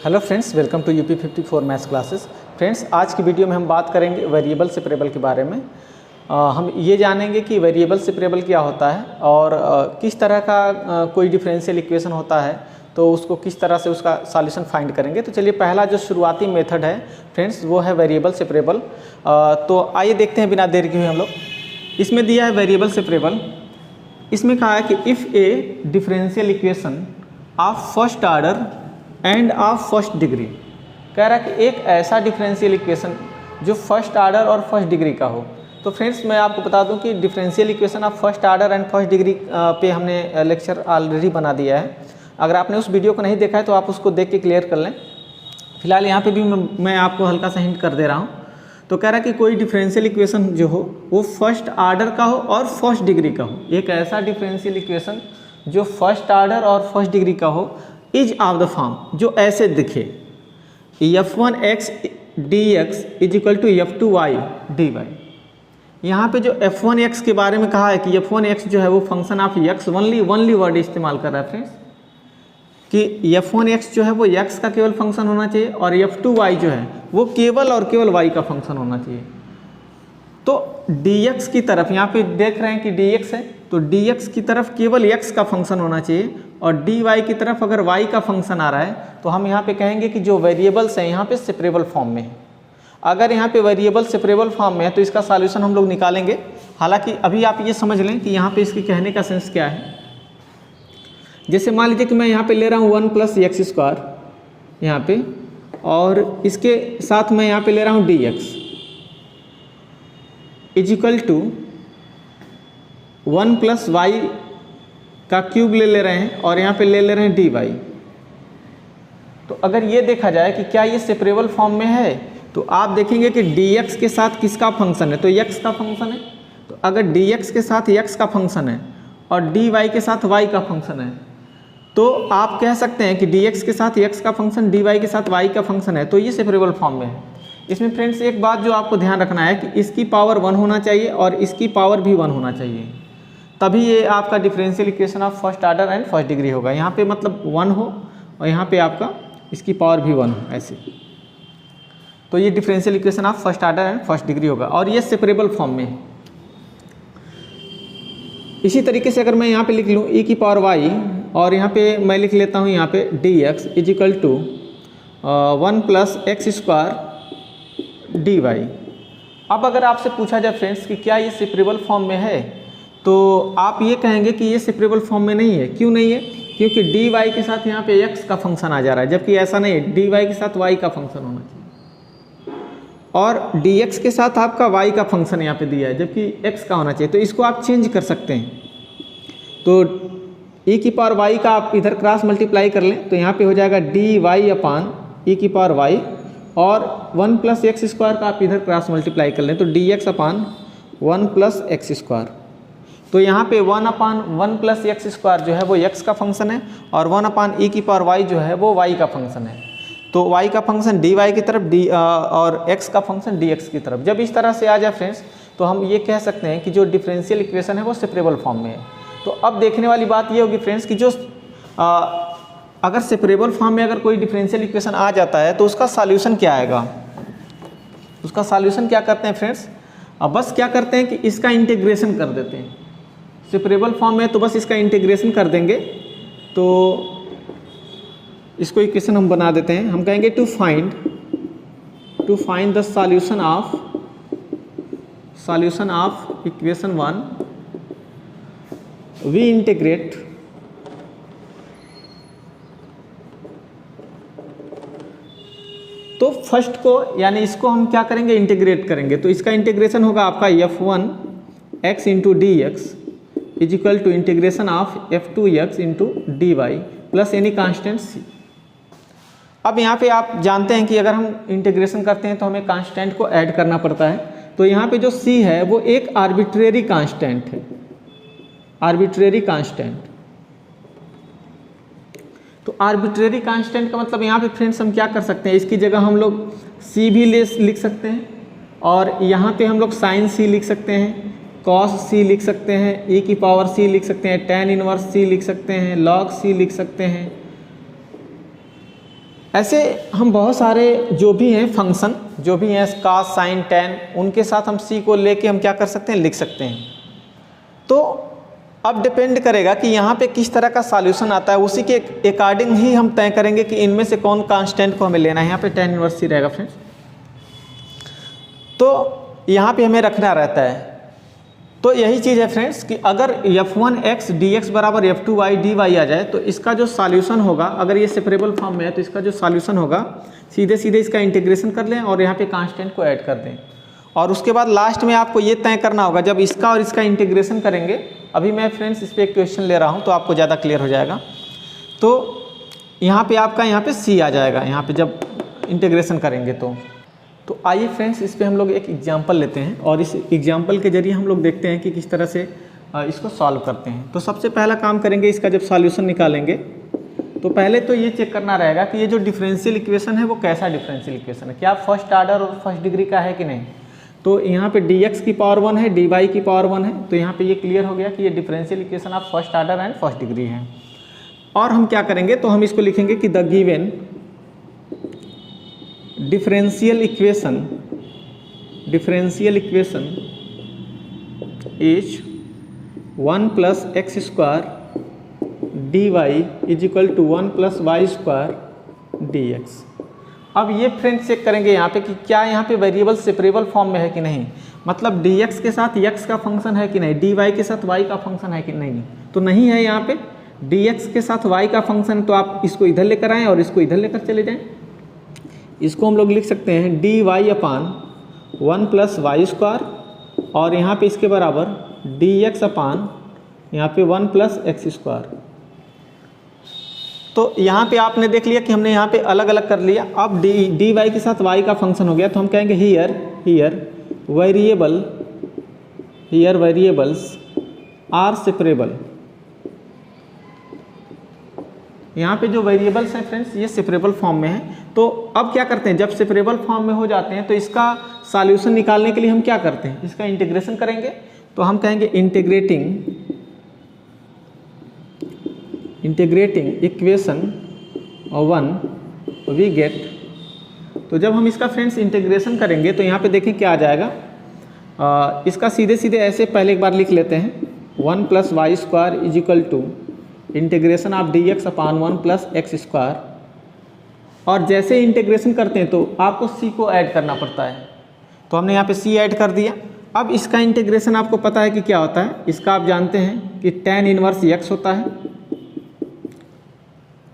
Hello friends, welcome to UP 54 maths classes. Friends, आज की video में हम बात करेंगे वेरिएबल सेपरेबल के बारे में। हम ये जानेंगे कि वेरिएबल सेपरेबल क्या होता है और किस तरह का कोई डिफरेंशियल इक्वेशन होता है तो उसको किस तरह से उसका सॉल्यूशन फाइंड करेंगे। तो चलिए, पहला जो शुरुआती मेथड है फ्रेंड्स वो है वेरिएबल सेपरेबल। तो आइए देखते हैं बिना देर के हुए हम लोग। इसमें दिया है वेरिएबल सेपरेबल। इसमें कहा है कि if A differential equation of first order end of first degree, कह रहा है कि एक ऐसा डिफरेंशियल इक्वेशन जो फर्स्ट ऑर्डर और फर्स्ट डिग्री का हो। तो फ्रेंड्स, मैं आपको बता दूं कि differential equation of first order and first degree पे हमने लेक्चर ऑलरेडी बना दिया है। अगर आपने उस वीडियो को नहीं देखा है तो आप उसको देख के क्लियर कर लें। फिलहाल यहाँ पे भी मैं आपको हल्का सा हिंट कर दे रहा हूँ। तो कह रहा है कि कोई डिफरेंशियल इक्वेशन जो हो वो फर्स्ट ऑर्डर का हो और फर्स्ट डिग्री का हो। एक ऐसा डिफरेंशियल इक्वेशन जो फर्स्ट ऑर्डर और फर्स्ट डिग्री का हो इज ऑफ द फॉर्म, जो ऐसे दिखे f1x dx is equal to f2y dy। यहाँ पे जो f1x के बारे में कहा है कि f1x जो है वो function of x, only word इस्तेमाल कर रहा है फ्रेंड्स कि f1x जो है वो x का केवल फंक्शन होना चाहिए और f2y जो है वो केवल और केवल y का फंक्शन होना चाहिए। तो dx की तरफ यहाँ पे देख रहे हैं कि dx है, तो dx की तरफ केवल x का फंक्शन होना चाहिए और dy की तरफ अगर y का फंक्शन आ रहा है तो हम यहाँ पे कहेंगे कि जो वेरिएबल्स हैं यहाँ पे सेपरेबल फॉर्म में है। अगर यहाँ पे वेरिएबल सेपरेबल फॉर्म में है तो इसका सॉल्यूशन हम लोग निकालेंगे। हालांकि अभी आप ये समझ लें कि यहाँ पे इसके कहने का सेंस क्या है। जैसे मान लीजिए कि मैं यहाँ पे ले रहा हूँ 1 + x² यहाँ पे, और इसके साथ मैं यहाँ पे ले रहा हूँ dx is equal to 1 + y का क्यूब ले रहे हैं और यहाँ पे ले रहे हैं dy। तो अगर ये देखा जाए कि क्या ये सेपरेबल फॉर्म में है तो आप देखेंगे कि dx के साथ किसका फंक्शन है, तो x का फंक्शन है। तो अगर dx के साथ x का फंक्शन है और dy के साथ y का फंक्शन है तो आप कह सकते हैं कि dx के साथ x का फंक्शन, dy के साथ y का फंक्शन है, तो ये सेपरेबल फॉर्म में है। इसमें फ्रेंड्स एक बात जो आपको ध्यान रखना है कि इसकी पावर 1 होना चाहिए और इसकी पावर भी 1 होना चाहिए, तभी ये आपका differential equation of first order and first degree होगा। यहाँ पे मतलब 1 हो और यहाँ पे आपका इसकी पावर भी 1 हो, ऐसे। तो ये differential equation of first order and first degree होगा और ये सेपरेबल फॉर्म में है। इसी तरीके से अगर मैं यहाँ पे लिख लूँ e⁻y और यहाँ पे मैं लिख लेता हूँ यहाँ पे dx is equal to 1 + x² dy। अब अगर आपसे पूछा जाए फ्रेंड्स कि क्या ये सेपरेबल फॉर्म में है तो आप ये कहेंगे कि ये सेपरेबल फॉर्म में नहीं है। क्यों नहीं है? क्योंकि dy के साथ यहाँ पे x का फंक्शन आ जा रहा है, जबकि ऐसा नहीं है, dy के साथ y का फंक्शन होना चाहिए और dx के साथ आपका y का फंक्शन यहाँ पे दिया है जबकि x का होना चाहिए। तो इसको आप चेंज कर सकते हैं। तो e⁻y का आप इधर क्रॉस मल्टीप्लाई कर लें तो यहाँ पे हो जाएगा dy/e⁻y और 1 + x² का आप इधर क्रॉस मल्टीप्लाई कर लें तो dx/1 + x²। तो यहाँ पे 1/1 + x² जो है वो x का फंक्शन है और 1/e⁻y जो है वो y का फंक्शन है। तो y का फंक्शन dy की तरफ और x का फंक्शन dx की तरफ। जब इस तरह से आ जाए फ्रेंड्स तो हम ये कह सकते हैं कि जो डिफरेंशियल इक्वेशन है वो सेपरेबल फॉर्म में है। तो अब देखने वाली बात ये होगी फ्रेंड्स कि जो अगर सेपरेबल फॉर्म में अगर कोई डिफरेंशियल इक्वेशन आ जाता है तो उसका सॉल्यूशन क्या आएगा। उसका सॉल्यूशन क्या करते हैं फ्रेंड्स, अब बस क्या करते हैं कि इसका इंटीग्रेशन कर देते हैं। सेपरेबल फॉर्म में तो बस इसका इंटीग्रेशन कर देंगे। तो इसको इक्वेशन हम बना देते हैं। हम कहेंगे to find the solution of equation 1 we integrate तो फर्स्ट को यानी इसको हम क्या करेंगे, इंटीग्रेट करेंगे। तो इसका इंटीग्रेशन होगा आपका f1x × dx is equal to integration of f2x × dy plus any constant c। अब यहाँ पे आप जानते हैं कि अगर हम इंटीग्रेशन करते हैं तो हमें कांस्टेंट को ऐड करना पड़ता है। तो यहाँ पे जो c है वो एक आर्बिट्रेरी कांस्टेंट है, आर्बिट्रेरी कांस्टेंट। तो आर्बिट्रेरी कांस्टेंट का मतलब यहाँ पे फ्रेंड्स हम क्या कर सकते हैं, इसकी जगह हम लोग c भी लिख सकते हैं और यहाँ पे हम लोग sin c लिख सकते हैं, cos c लिख सकते हैं, e⁻c लिख सकते हैं, tan 1c लिख सकते हैं, log c लिख सकते हैं, ऐसे हम बहुत सारे जो भी हैं फंक्शन, जो भी हैं cos, sin, tan, उनके साथ हम c को लेके हम क्या कर सकते हैं, लिख सकते हैं। तो अब डिपेंड करेगा कि यहाँ पे किस तरह का सॉल्यूशन आता है, उसी के अकॉर्डिंग ही हम तय करेंगे कि इनमें से कौन कांस्टेंट को हमें लेना है। यहाँ पे tan इनवर्स c रहेगा फ्रेंड्स। तो यहाँ पे हमें रखना रहता है। तो यही चीज़ है फ्रेंड्स कि अगर f1x dx बराबर f2y dy आ जाए तो इसका जो सॉल्यूशन होगा, अगर ये सेपरेबल फॉर्म में है तो इसका जो सॉल्यूशन होगा सीधे सीधे इसका इंटीग्रेशन कर लें और यहाँ पे कांस्टेंट को ऐड कर दें। और उसके बाद लास्ट में आपको ये तय करना होगा, जब इसका और इसका इंटीग्रेशन करेंगे, अभी मैं फ्रेंड्स इस पर एक क्वेश्चन ले रहा हूँ तो आपको ज़्यादा क्लियर हो जाएगा। तो यहाँ पे आपका यहाँ पे c आ जाएगा, यहाँ पे जब इंटीग्रेशन करेंगे तो आइए फ्रेंड्स इस पे हम लोग एक एग्जांपल लेते हैं और इस एग्जांपल के जरिए हम लोग देखते हैं कि किस तरह से इसको सॉल्व करते हैं। तो सबसे पहला काम करेंगे, इसका जब सॉल्यूशन निकालेंगे तो पहले तो ये चेक करना रहेगा कि ये जो डिफरेंशियल इक्वेशन है वो कैसा डिफरेंशियल इक्वेशन है, क्या फर्स्ट ऑर्डर और फर्स्ट डिग्री का है कि नहीं। तो यहाँ पे dx की पावर 1 है, dy की पावर 1 है, तो यहाँ पे ये क्लियर हो गया कि ये differential equation of first order and first degree है। और हम क्या करेंगे, तो हम इसको लिखेंगे कि the given differential equation is 1 plus x square dy is equal to 1 plus y square dx। अब ये फ्रेंड्स चेक करेंगे यहाँ पे कि क्या यहाँ पे वेरिएबल सेपरेबल फॉर्म में है कि नहीं, मतलब dx के साथ x का फंक्शन है कि नहीं, dy के साथ y का फंक्शन है कि नहीं। तो नहीं है यहाँ पे, dx के साथ y का फंक्शन, तो आप इसको इधर लेकर आएँ और इसको इधर लेकर चले जाएँ। इसको हम लोग लिख सकते हैं dy अपान 1 प्लस वाई स्क्वायर और यहाँ पे इसके बराबर dx अपान यहाँ पे 1 प्लस एक्स स्क्वायर। तो यहाँ पे आपने देख लिया कि हमने यहाँ पे अलग अलग कर लिया। अब dy के साथ y का फंक्शन हो गया, तो हम कहेंगे हियर वेरिएबल्स आर सेपरेबल। यहाँ पे जो वेरिएबल्स हैं फ्रेंड्स ये सेपरेबल फॉर्म में है। तो अब क्या करते हैं, जब सेपरेबल फॉर्म में हो जाते हैं तो इसका सॉल्यूशन निकालने के लिए हम क्या करते हैं, इसका इंटीग्रेशन करेंगे। तो हम कहेंगे इंटीग्रेटिंग इक्वेशन 1 वी गेट। तो जब हम इसका फ्रेंड्स इंटीग्रेशन करेंगे तो यहाँ पे देखें क्या आ जाएगा। इसका सीधे सीधे ऐसे पहले एक बार लिख लेते हैं, 1 plus y square is equal to integration of dx upon 1 plus x square. और जैसे इंटीग्रेशन करते हैं तो आपको c को ऐड करना पड़ता है, तो हमने यहाँ पे c ऐड कर दिया। अब इसका इंटीग्रेशन आपको पता है कि क्या होता है, इसका आप जानते हैं कि tan इनवर्स x होता है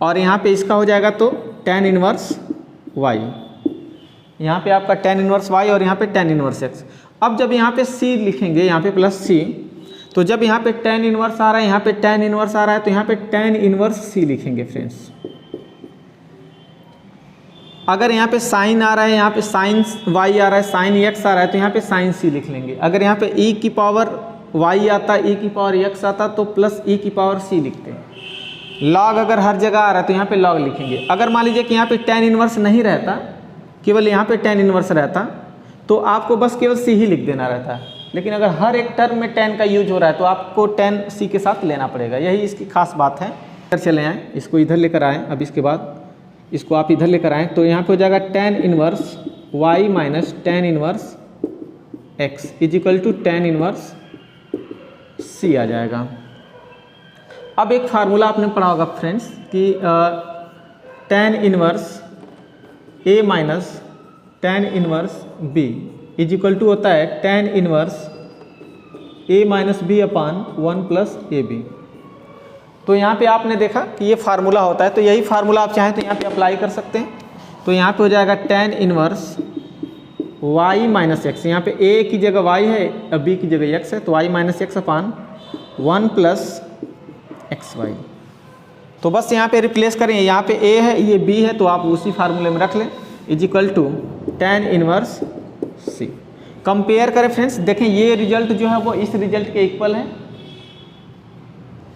और यहाँ पे इसका हो जाएगा तो tan इनवर्स y। यहाँ पे आपका tan इनवर्स y और यहाँ पे tan इनवर्स x। अब जब यहाँ पे c लिखेंगे, यहाँ पे प्लस c, तो जब यहाँ पे tan इनवर्स आ रहा है, यहाँ पे tan इनवर्स आ रहा है, तो यहाँ पे tan इनवर्स c लिखेंगे फ्रेंड्स। अगर यहाँ पे साइन आ रहा है, यहाँ पे साइन y आ रहा है, साइन x आ रहा है, तो यहाँ पे साइन c लिख लेंगे। अगर यहाँ पे e की पावर y आता, e की पावर x आता, तो प्लस e की पावर c लिखते हैं। लॉग अगर हर जगह आ रहा है तो यहाँ पे लॉग लिखेंगे। अगर मान लीजिए कि यहाँ पे tan इनवर्स नहीं रहता, केवल यहाँ पे tan इनवर्स रहता, तो आपको बस केवल c ही लिख देना रहता है। लेकिन अगर हर एक टर्म में tan का यूज हो रहा है तो आपको tan c के साथ लेना पड़ेगा, यही इसकी खास बात है। इधर चले आएँ, इसको इधर लेकर आएँ। अब इसके बाद इसको आप इधर लेकर आएँ तो यहाँ पे हो जाएगा tan inverse y minus tan inverse x is equal to tan inverse c आ जाएगा। अब एक फार्मूला आपने पढ़ा होगा फ्रेंड्स कि tan inverse a minus tan inverse b is equal to होता है tan inverse a minus b upon 1 plus a b. तो यहाँ पे आपने देखा कि ये फार्मूला होता है, तो यही फार्मूला आप चाहें तो यहाँ पे अप्लाई कर सकते हैं। तो यहाँ पे हो जाएगा tan inverse y minus x, यहाँ पे a की जगह y है और b की जगह x है, तो y minus x upon 1 plus x Y. तो बस यहाँ पे रिप्लेस करें, यहाँ पे a है, ये b है, तो आप उसी फार्मूले में रख लें, is equal to tan inverse c। Compare करें फ्रेंड्स, देखें ये रिजल्ट जो है वो इस रिजल्ट के इक्वल है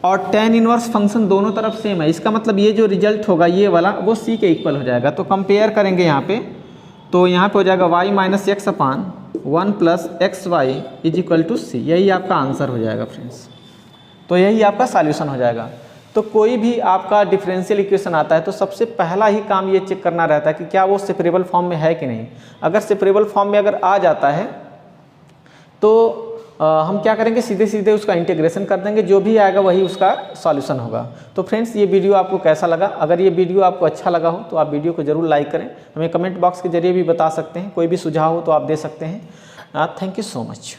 और tan इनवर्स फंक्शन दोनों तरफ सेम है। इसका मतलब ये जो रिजल्ट होगा ये वाला वो c के इक्वल हो जाएगा। तो कंपेयर करेंगे यहाँ पे, तो यहाँ पे हो जाएगा y minus x upon 1 plus x y is equal to c। यही आपका आंसर हो जाएगा फ्रेंड्स, तो यही आपका सॉल्यूशन हो जाएगा। तो तो कोई भी आपका डिफरेंशियल इक्वेशन आता है तो सबसे पहला ही काम ये चेक करना रहता है कि क्या वो सेपरेबल फॉर्म में है कि नहीं। अगर सेपरेबल फॉर्म में अगर आ जाता है तो हम क्या करेंगे, सीधे सीधे उसका इंटीग्रेशन कर देंगे, जो भी आएगा वही उसका सॉल्यूशन होगा। तो फ्रेंड्स, ये वीडियो आपको कैसा लगा? अगर ये वीडियो आपको अच्छा लगा हो तो आप वीडियो को जरूर लाइक करें। हमें कमेंट बॉक्स के जरिए भी बता सकते हैं, कोई भी सुझाव हो तो आप दे सकते हैं। Thank you so much.